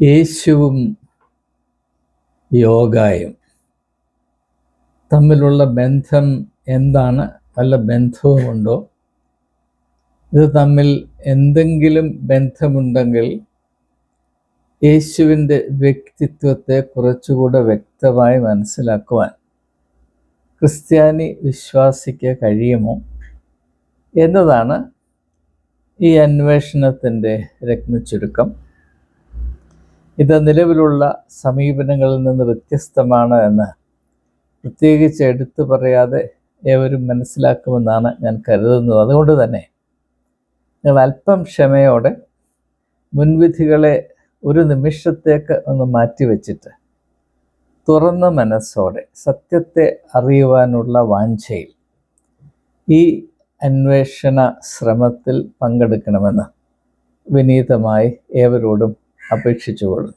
യേശുവും യോഗയും തമ്മിലുള്ള ബന്ധം എന്താണ്? വല്ല ബന്ധവുമുണ്ടോ? ഇത് തമ്മിൽ എന്തെങ്കിലും ബന്ധമുണ്ടെങ്കിൽ യേശുവിൻ്റെ വ്യക്തിത്വത്തെ കുറച്ചുകൂടെ വ്യക്തമായി മനസ്സിലാക്കുവാൻ ക്രിസ്ത്യാനി വിശ്വാസിക്ക് കഴിയുമോ എന്നതാണ് ഈ അന്വേഷണത്തിൻ്റെ രത്നച്ചുരുക്കം. ഇത് നിലവിലുള്ള സമീപനങ്ങളിൽ നിന്ന് വ്യത്യസ്തമാണ് എന്ന് പ്രത്യേകിച്ച് എടുത്തു പറയാതെ ഏവരും മനസ്സിലാക്കുമെന്നാണ് ഞാൻ കരുതുന്നത്. അതുകൊണ്ട് തന്നെ നിങ്ങൾ അല്പം ക്ഷമയോടെ മുൻവിധികളെ ഒരു നിമിഷത്തേക്ക് ഒന്ന് മാറ്റിവെച്ചിട്ട് തുറന്ന മനസ്സോടെ സത്യത്തെ അറിയുവാനുള്ള വാഞ്ചയിൽ ഈ അന്വേഷണ ശ്രമത്തിൽ പങ്കെടുക്കണമെന്ന് വിനീതമായി ഏവരോടും അപേക്ഷിച്ചുകൊള്ളുന്നു.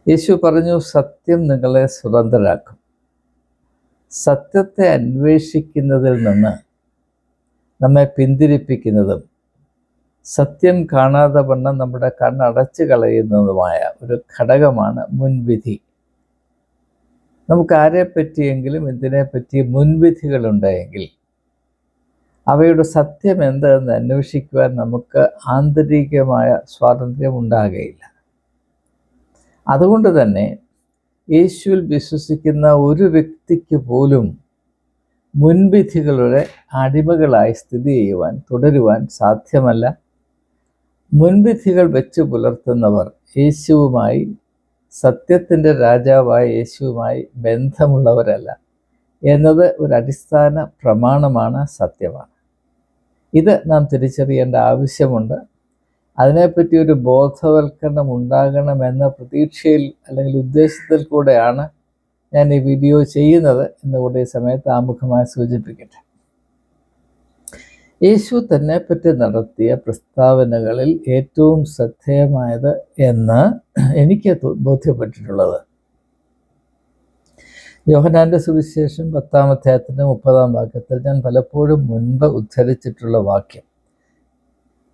യേശു പറഞ്ഞു, സത്യം നിങ്ങളെ സ്വതന്ത്രരാക്കും. സത്യത്തെ അന്വേഷിക്കുന്നതിൽ നിന്ന് നമ്മെ പിന്തിരിപ്പിക്കുന്നതും സത്യം കാണാതെ വണ്ണം നമ്മുടെ കണ്ണടച്ചു കളയുന്നതുമായ ഒരു ഘടകമാണ് മുൻവിധി. നമുക്ക് ആരെപ്പറ്റിയെങ്കിലും എന്തിനെപ്പറ്റി മുൻവിധികളുണ്ടെങ്കിൽ അവയുടെ സത്യം എന്തെന്ന് അന്വേഷിക്കുവാൻ നമുക്ക് ആന്തരികമായ സ്വാതന്ത്ര്യം ഉണ്ടാകുകയില്ല. അതുകൊണ്ട് തന്നെ യേശുവിൽ വിശ്വസിക്കുന്ന ഒരു വ്യക്തിക്ക് പോലും മുൻവിധികളുടെ അടിമകളായി സ്ഥിതി ചെയ്യുവാൻ തുടരുവാൻ സാധ്യമല്ല. മുൻവിധികൾ വെച്ച് പുലർത്തുന്നവർ യേശുവുമായി, സത്യത്തിൻ്റെ രാജാവായ യേശുവുമായി ബന്ധമുള്ളവരല്ല എന്നത് ഒരു അടിസ്ഥാന പ്രമാണമാണ്, സത്യമാണ്. ഇത് നാം തിരിച്ചറിയേണ്ട ആവശ്യമുണ്ട്. അതിനെപ്പറ്റി ഒരു ബോധവൽക്കരണം ഉണ്ടാകണമെന്ന പ്രതീക്ഷയിൽ അല്ലെങ്കിൽ ഉദ്ദേശത്തിൽ കൂടെയാണ് ഞാൻ ഈ വീഡിയോ ചെയ്യുന്നത് എന്നുകൂടി ഈ സമയത്ത് ആമുഖമായി സൂചിപ്പിക്കട്ടെ. യേശു തന്നെപ്പറ്റി നടത്തിയ പ്രസ്താവനകളിൽ ഏറ്റവും ശ്രദ്ധേയമായത് എന്ന് എനിക്ക് ബോധ്യപ്പെട്ടിട്ടുള്ളത് യോഹന്നാൻ്റെ സുവിശേഷം 10-ാം അധ്യായത്തിൻ്റെ 30-ാം വാക്യത്തിൽ ഞാൻ പലപ്പോഴും മുൻപ് ഉദ്ധരിച്ചിട്ടുള്ള വാക്യം,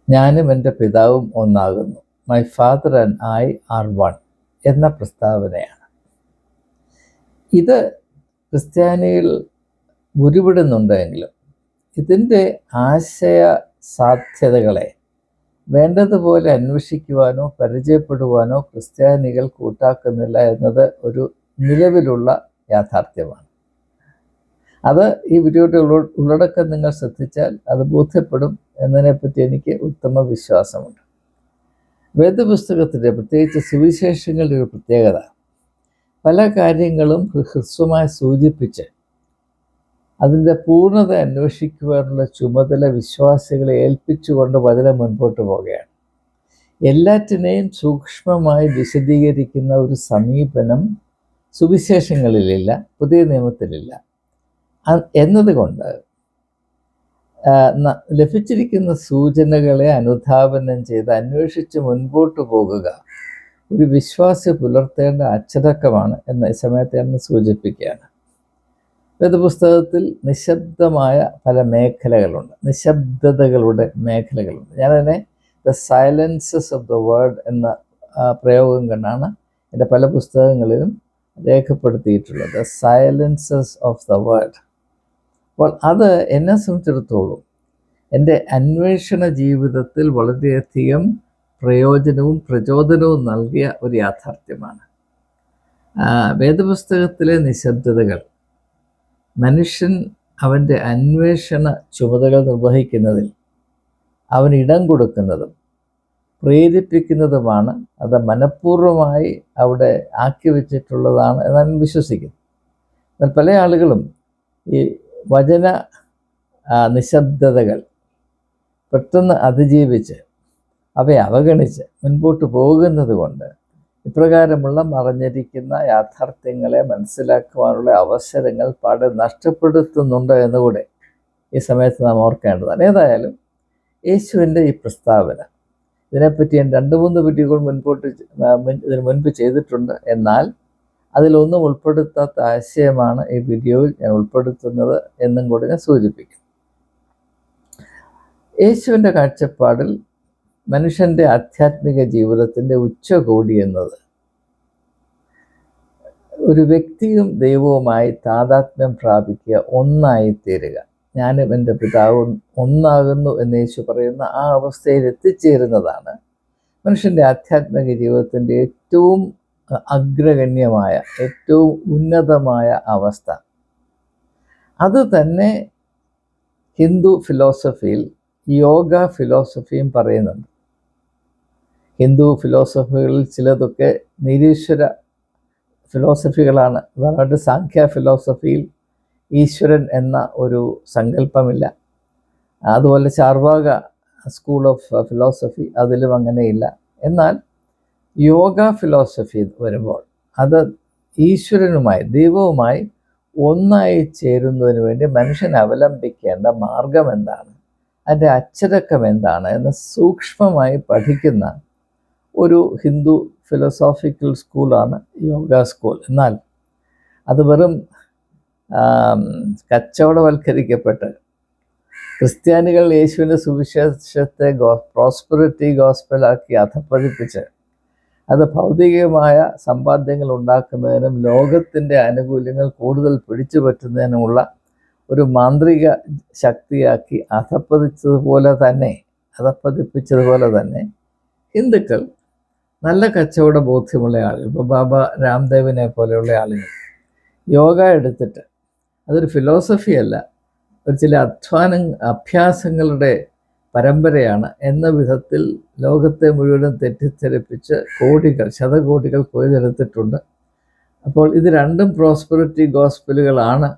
ഞാനും എൻ്റെ പിതാവും ഒന്നാകുന്നു, my father and I are one എന്ന പ്രസ്താവനയാണ്. ഇത് ക്രിസ്ത്യാനികൾ ഉരുവിടുന്നുണ്ടെങ്കിലും ഇതിൻ്റെ ആശയ സാധ്യതകളെ വേണ്ടതുപോലെ അന്വേഷിക്കുവാനോ പരിചയപ്പെടുവാനോ ക്രിസ്ത്യാനികൾ കൂട്ടാക്കുന്നില്ല എന്നത് ഒരു നിലവിലുള്ള യാഥാർത്ഥ്യമാണ്. അത് ഈ വീഡിയോയുടെ ഉള്ളടക്കം നിങ്ങൾ ശ്രദ്ധിച്ചാൽ അത് ബോധ്യപ്പെടും എന്നതിനെപ്പറ്റി എനിക്ക് ഉത്തമ വിശ്വാസമുണ്ട്. വേദപുസ്തകത്തിൻ്റെ പ്രത്യേകിച്ച് സുവിശേഷങ്ങളുടെ ഒരു പ്രത്യേകത, പല കാര്യങ്ങളും ഹ്രസ്വമായി സൂചിപ്പിച്ച് അതിൻ്റെ പൂർണ്ണത അന്വേഷിക്കുവാനുള്ള ചുമതല വിശ്വാസികളെ ഏൽപ്പിച്ചുകൊണ്ട് വചനം മുൻപോട്ട് പോവുകയാണ്. എല്ലാറ്റിനെയും സൂക്ഷ്മമായി വിശദീകരിക്കുന്ന ഒരു സമീപനം സുവിശേഷങ്ങളിലില്ല, പുതിയ നിയമത്തിലില്ല. എന്നതുകൊണ്ട് ലഭിച്ചിരിക്കുന്ന സൂചനകളെ അനുധാവനം ചെയ്ത് അന്വേഷിച്ച് മുൻപോട്ട് പോകുക ഒരു വിശ്വാസി പുലർത്തേണ്ട അച്ചടക്കമാണ് എന്ന സമയത്ത് ഞാൻ സൂചിപ്പിക്കുകയാണ്. വേദപുസ്തകത്തിൽ നിശബ്ദമായ പല മേഖലകളുണ്ട്, നിശബ്ദതകളുടെ മേഖലകളുണ്ട്. ഞാനതിനെ the silences of the word എന്ന പ്രയോഗം കണ്ടാണ് എൻ്റെ പല പുസ്തകങ്ങളിലും രേഖപ്പെടുത്തിയിട്ടുള്ളത്, the silences of the word. അപ്പോൾ അത് എന്നെ സംബന്ധിച്ചിടത്തോളം എൻ്റെ അന്വേഷണ ജീവിതത്തിൽ വളരെയധികം പ്രയോജനവും പ്രചോദനവും നൽകിയ ഒരു യാഥാർത്ഥ്യമാണ്. വേദപുസ്തകത്തിലെ നിശബ്ദതകൾ മനുഷ്യൻ അവൻ്റെ അന്വേഷണ ചുമതല നിർവഹിക്കുന്നതിൽ അവന് ഇടം കൊടുക്കുന്നതും പ്രേരിപ്പിക്കുന്നതുമാണ്. അത് മനഃപൂർവ്വമായി അവിടെ ആക്കി വെച്ചിട്ടുള്ളതാണ് എന്നാണ് വിശ്വസിക്കുന്നത്. എന്നാൽ പല ആളുകളും ഈ വചന നിശബ്ദതകൾ പെട്ടെന്ന് അതിജീവിച്ച് അവയെ അവഗണിച്ച് മുൻപോട്ട് പോകുന്നത് കൊണ്ട് ഇപ്രകാരമുള്ള മറഞ്ഞിരിക്കുന്ന യാഥാർത്ഥ്യങ്ങളെ മനസ്സിലാക്കുവാനുള്ള അവസരങ്ങൾ പാടെ നഷ്ടപ്പെടുത്തുന്നുണ്ട് എന്നുകൂടെ ഈ സമയത്ത് നാം ഓർക്കേണ്ടതാണ്. ഏതായാലും യേശുവിൻ്റെ ഈ പ്രസ്താവന, ഇതിനെപ്പറ്റി ഞാൻ 2-3 വീഡിയോകൾ ഇതിന് മുൻപ് ചെയ്തിട്ടുണ്ട്. എന്നാൽ അതിലൊന്നും ഉൾപ്പെടുത്താത്ത ആശയമാണ് ഈ വീഡിയോയിൽ ഞാൻ ഉൾപ്പെടുത്തുന്നത് എന്നും കൂടി ഞാൻ സൂചിപ്പിക്കും. യേശുവിൻ്റെ കാഴ്ചപ്പാടിൽ മനുഷ്യൻ്റെ ആധ്യാത്മിക ജീവിതത്തിൻ്റെ ഉച്ചകോടി എന്നത് ഒരു വ്യക്തിയും ദൈവവുമായി താതാത്മ്യം പ്രാപിക്കുക, ഒന്നായി തീരുക. ഞാനും എൻ്റെ പിതാവും ഒന്നാകുന്നു എന്ന് യേശു പറയുന്ന ആ അവസ്ഥയിൽ എത്തിച്ചേരുന്നതാണ് മനുഷ്യൻ്റെ ആധ്യാത്മിക ജീവിതത്തിൻ്റെ ഏറ്റവും അഗ്രഗണ്യമായ, ഏറ്റവും ഉന്നതമായ അവസ്ഥ. അത് തന്നെ ഹിന്ദു ഫിലോസഫിയിൽ യോഗ ഫിലോസഫിയും പറയുന്നുണ്ട്. ഹിന്ദു ഫിലോസഫികളിൽ ചിലതൊക്കെ നിരീശ്വര ഫിലോസഫികളാണ്. ഉദാഹരണമായിട്ട് സാഖ്യ ഫിലോസഫിയിൽ ഈശ്വരൻ എന്ന ഒരു സങ്കല്പമില്ല. അതുപോലെ ചാർവാക സ്കൂൾ ഓഫ് ഫിലോസഫി അതിലും അങ്ങനെയില്ല. എന്നാൽ യോഗ ഫിലോസഫി വരുമ്പോൾ അത് ഈശ്വരനുമായി, ദൈവവുമായി ഒന്നായി ചേരുന്നതിന് വേണ്ടി മനുഷ്യൻ അവലംബിക്കേണ്ട മാർഗം എന്താണ്, അതിൻ്റെ അച്ചടക്കം എന്താണ് എന്ന് സൂക്ഷ്മമായി പഠിക്കുന്ന ഒരു ഹിന്ദു ഫിലോസോഫിക്കൽ സ്കൂളാണ് യോഗ സ്കൂൾ. എന്നാൽ അത് വെറും കച്ചവടവൽക്കരിക്കപ്പെട്ട് ക്രിസ്ത്യാനികൾ യേശുവിൻ്റെ സുവിശേഷത്തെ പ്രോസ്പെറിറ്റി ഗോസ്പലാക്കി അധപ്പതിപ്പിച്ച് അത് ഭൗതികമായ സമ്പാദ്യങ്ങൾ ഉണ്ടാക്കുന്നതിനും ലോകത്തിൻ്റെ ആനുകൂല്യങ്ങൾ കൂടുതൽ പിടിച്ചു പറ്റുന്നതിനുമുള്ള ഒരു മാന്ത്രിക ശക്തിയാക്കി അധപ്പതിപ്പിച്ചതുപോലെ തന്നെ ഹിന്ദുക്കൾ നല്ല കച്ചവട ബോധ്യമുള്ള ആളുകൾ, ഇപ്പോൾ ബാബ രാംദേവിനെ പോലെയുള്ള ആളുകൾ യോഗ എടുത്തിട്ട് അതൊരു ഫിലോസഫിയല്ല, ഒരു ചില അഭ്യാസങ്ങളുടെ പരമ്പരയാണ് എന്ന വിധത്തിൽ ലോകത്തെ മുഴുവനും തെറ്റിദ്ധരിപ്പിച്ച് ശതകോടികൾ കൊയ്തെടുത്തിട്ടുണ്ട്. അപ്പോൾ ഇത് രണ്ടും പ്രോസ്പെറിറ്റി ഗോസ്പലുകളാണ്.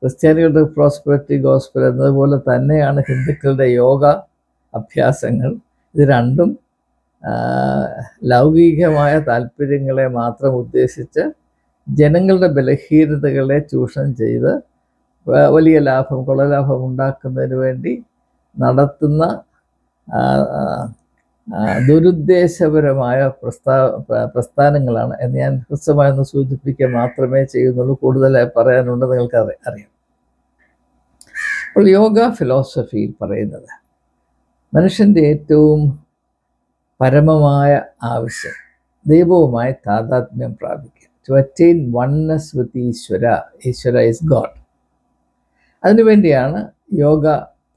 ക്രിസ്ത്യാനികളുടെ പ്രോസ്പെറിറ്റി ഗോസ്പൽ എന്നതുപോലെ തന്നെയാണ് ഹിന്ദുക്കളുടെ യോഗ അഭ്യാസങ്ങൾ. ഇത് രണ്ടും ലൗകികമായ താല്പര്യങ്ങളെ മാത്രം ഉദ്ദേശിച്ച് ജനങ്ങളുടെ ബലഹീനതകളെ ചൂഷണം ചെയ്ത് വലിയ കൊള്ളലാഭം ഉണ്ടാക്കുന്നതിന് വേണ്ടി നടത്തുന്ന ദുരുദ്ദേശപരമായ പ്രസ്ഥാനങ്ങളാണ് എന്ന് ഞാൻ ഹ്രസ്വമായൊന്ന് സൂചിപ്പിക്കുക മാത്രമേ ചെയ്യുന്നുള്ളൂ. കൂടുതലായി പറയാനുണ്ട്, നിങ്ങൾക്ക് അറിയാം. അപ്പോൾ യോഗ ഫിലോസഫിയിൽ പറയുന്നത് മനുഷ്യൻ്റെ ഏറ്റവും പരമമായ ആവശ്യം ദൈവവുമായി താതാത്മ്യം പ്രാപിക്കുക, ടു അറ്റൈൻ വൺനെസ് വിത്ത് ഈശ്വര ഈസ് ഗോഡ്. അതിനുവേണ്ടിയാണ് യോഗ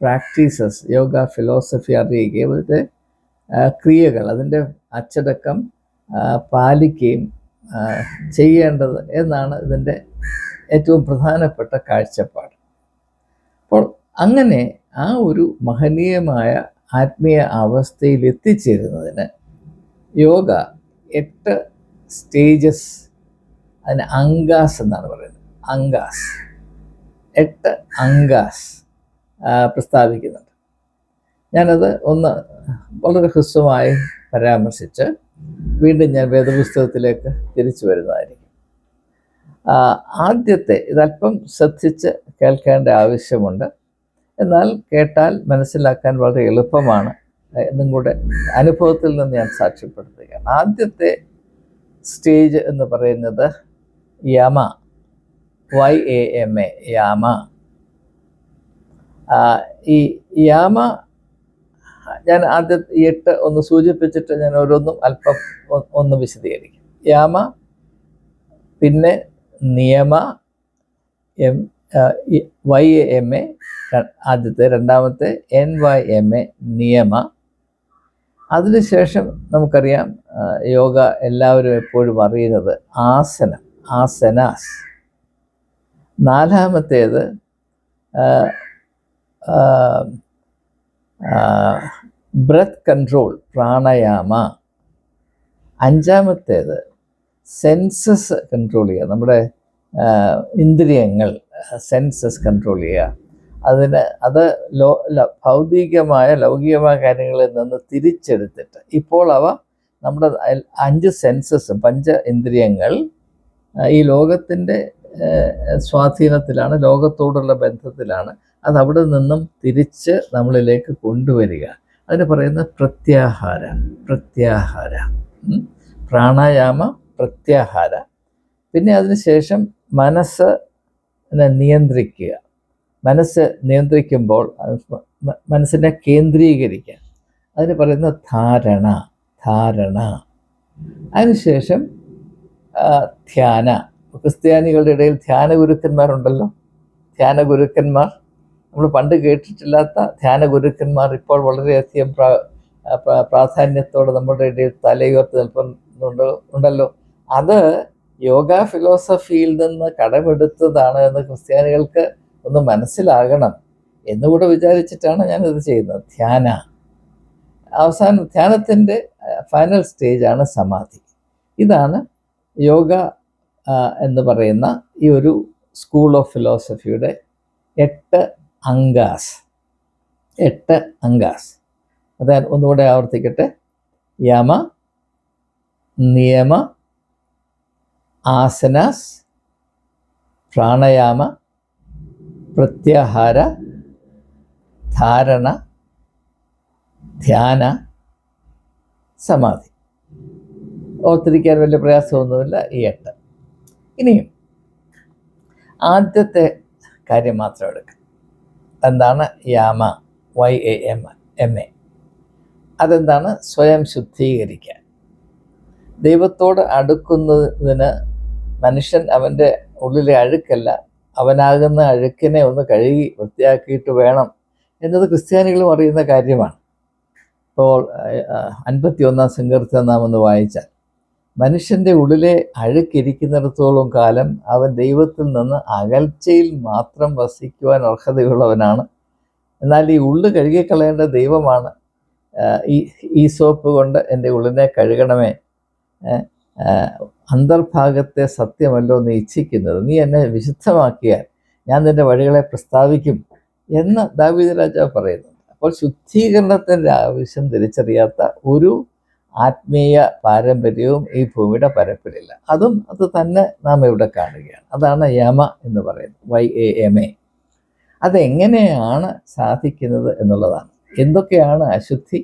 പ്രാക്ടീസസ്, യോഗ ഫിലോസഫി അറിയുകയും അതിൻ്റെ ക്രിയകൾ, അതിൻ്റെ അച്ചടക്കം പാലിക്കുകയും ചെയ്യേണ്ടത് എന്നാണ് ഇതിൻ്റെ ഏറ്റവും പ്രധാനപ്പെട്ട കാഴ്ചപ്പാട്. അപ്പോൾ അങ്ങനെ ആ ഒരു മഹനീയമായ ആത്മീയ അവസ്ഥയിൽ എത്തിച്ചേരുന്നതിന് യോഗ 8 സ്റ്റേജസ്, അതിന് അങ്കാസ് എന്നാണ് പറയുന്നത്. 8 അങ്കാസ് പ്രസ്താവിക്കുന്നുണ്ട്. ഞാനത് ഒന്ന് വളരെ ഹ്രസ്വമായി പരാമർശിച്ച് വീണ്ടും ഞാൻ വേദപുസ്തകത്തിലേക്ക് തിരിച്ചു വരുന്നതായിരിക്കും. ആദ്യത്തെ ഇതല്പം ശ്രദ്ധിച്ച് കേൾക്കേണ്ട ആവശ്യമുണ്ട്, എന്നാൽ കേട്ടാൽ മനസ്സിലാക്കാൻ വളരെ എളുപ്പമാണ് എന്നും കൂടെ അനുഭവത്തിൽ നിന്ന് ഞാൻ സാക്ഷ്യപ്പെടുത്തുകയാണ്. ആദ്യത്തെ സ്റ്റേജ് എന്ന് പറയുന്നത് യമ, YAMA, യാമ. ഈ യാമ ഞാൻ ആദ്യം 8 ഒന്ന് സൂചിപ്പിച്ചിട്ട് ഞാൻ ഓരോന്നും അല്പം ഒന്ന് വിശദീകരിക്കും. യാമ, പിന്നെ നിയമ, YAMA ആദ്യത്തെ, രണ്ടാമത്തെ NYMA നിയമ. അതിനുശേഷം നമുക്കറിയാം യോഗ എല്ലാവരും എപ്പോഴും അറിയുന്നത് ആസനാസ്. നാലാമത്തേത് ബ്രെത്ത് കൺട്രോൾ, പ്രാണായാമ. അഞ്ചാമത്തേത് സെൻസസ് കൺട്രോൾ ചെയ്യുക, നമ്മുടെ ഇന്ദ്രിയങ്ങൾ സെൻസസ് കൺട്രോൾ ചെയ്യുക. അത് ഭൗതികമായ ലൗകികമായ കാര്യങ്ങളിൽ നിന്ന് തിരിച്ചെടുത്തിട്ട് ഇപ്പോൾ അവ നമ്മുടെ 5 സെൻസസും, 5 ഇന്ദ്രിയങ്ങൾ ഈ ലോകത്തിൻ്റെ സ്വാധീനത്തിലാണ്, ലോകത്തോടുള്ള ബന്ധത്തിലാണ്. അത് അവിടെ നിന്നും തിരിച്ച് നമ്മളിലേക്ക് കൊണ്ടുവരിക. അതിന് പറയുന്ന പ്രത്യാഹാര, പ്രാണായാമ, പ്രത്യാഹാര. പിന്നെ അതിനുശേഷം മനസ്സിനെ നിയന്ത്രിക്കുക. മനസ്സ് നിയന്ത്രിക്കുമ്പോൾ മനസ്സിനെ കേന്ദ്രീകരിക്കുക. അതിന് പറയുന്ന ധാരണ. അതിനുശേഷം ധ്യാന. ക്രിസ്ത്യാനികളുടെ ഇടയിൽ ധ്യാന ഗുരുക്കന്മാരുണ്ടല്ലോ. ധ്യാന ഗുരുക്കന്മാർ, നമ്മൾ പണ്ട് കേട്ടിട്ടില്ലാത്ത ധ്യാന ഗുരുക്കന്മാർ ഇപ്പോൾ വളരെയധികം പ്രാധാന്യത്തോടെ നമ്മുടെ ഇടയിൽ തലയുയർത്തി ഉണ്ടല്ലോ. അത് യോഗ ഫിലോസഫിയിൽ നിന്ന് കടമെടുത്തതാണ് എന്ന് ക്രിസ്ത്യാനികൾക്ക് ഒന്ന് മനസ്സിലാകണം എന്നുകൂടെ വിചാരിച്ചിട്ടാണ് ഞാനിത് ചെയ്യുന്നത്. അവസാനം ധ്യാനത്തിൻ്റെ ഫൈനൽ സ്റ്റേജാണ് സമാധി. ഇതാണ് യോഗ എന്ന് പറയുന്ന ഈ ഒരു സ്കൂൾ ഓഫ് ഫിലോസഫിയുടെ 8 അംഗാസ്. അതായത് ഒന്നുകൂടെ ആവർത്തിക്കട്ടെ: യമ, നിയമ, ആസനാസ്, പ്രാണായാമ, പ്രത്യാഹാര, ധാരണ, ധ്യാന, സമാധി. ഓർത്തിരിക്കാൻ വലിയ പ്രയാസമൊന്നുമില്ല ഈ 8. ഇനിയും ആദ്യത്തെ കാര്യം മാത്രം എടുക്കാം. എന്താണ് യാമ? YAMA. അതെന്താണ്? സ്വയം ശുദ്ധീകരിക്കാൻ. ദൈവത്തോട് അടുക്കുന്നതിന് മനുഷ്യൻ അവൻ്റെ ഉള്ളിലെ അഴുക്കല്ല, അവനാകുന്ന അഴുക്കിനെ ഒന്ന് കഴുകി വൃത്തിയാക്കിയിട്ട് വേണം എന്നത് ക്രിസ്ത്യാനികളും അറിയുന്ന കാര്യമാണ്. ഇപ്പോൾ 51-ാം സങ്കീർത്തനം നാം ഒന്ന് വായിച്ചാൽ, മനുഷ്യൻ്റെ ഉള്ളിലെ അഴുക്കിരിക്കുന്നിടത്തോളം കാലം അവൻ ദൈവത്തിൽ നിന്ന് അകൽച്ചയിൽ മാത്രം വസിക്കുവാൻ അർഹതയുള്ളവനാണ്. എന്നാൽ ഈ ഉള്ളു കഴുകിക്കളയേണ്ട ദൈവമാണ്. ഈ സോപ്പ് കൊണ്ട് എൻ്റെ ഉള്ളിനെ കഴുകണമേ, അന്തർഭാഗത്തെ സത്യമല്ലോ നീ ഇച്ഛിക്കുന്നത്, നീ എന്നെ വിശുദ്ധമാക്കിയാൽ ഞാൻ നിൻ്റെ വഴികളെ പ്രസ്താവിക്കും എന്ന് ദാവീദ് രാജാവ് പറയുന്നു. അപ്പോൾ ശുദ്ധീകരണത്തിൻ്റെ ആവശ്യം തിരിച്ചറിയാത്ത ഒരു ആത്മീയ പാരമ്പര്യവും ഈ ഭൂമിയുടെ പരപ്പിലില്ല. അത് തന്നെ നാം ഇവിടെ കാണുകയാണ്. അതാണ് യമ എന്ന് പറയുന്നത്, YAMA. അതെങ്ങനെയാണ് സാധിക്കുന്നത് എന്നുള്ളതാണ്. എന്തൊക്കെയാണ് അശുദ്ധി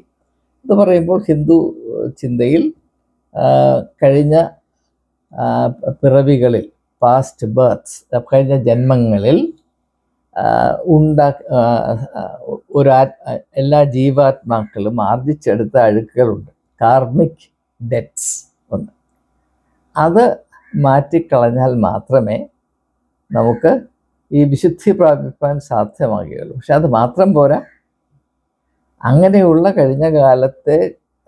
എന്ന് പറയുമ്പോൾ, ഹിന്ദു ചിന്തയിൽ കഴിഞ്ഞ പിറവികളിൽ, പാസ്റ്റ് ബർത്ത്സ്, കഴിഞ്ഞ ജന്മങ്ങളിൽ എല്ലാ ജീവാത്മാക്കളും ആർജിച്ചെടുത്ത അഴുക്കുകളുണ്ട്, കാർമിക് ഡെറ്റ്സ് ഉണ്ട്. അത് മാറ്റിക്കളഞ്ഞാൽ മാത്രമേ നമുക്ക് ഈ വിശുദ്ധി പ്രാപിപ്പാൻ സാധ്യമാകുകയുള്ളൂ. പക്ഷെ അത് മാത്രം പോരാ. അങ്ങനെയുള്ള കഴിഞ്ഞ കാലത്തെ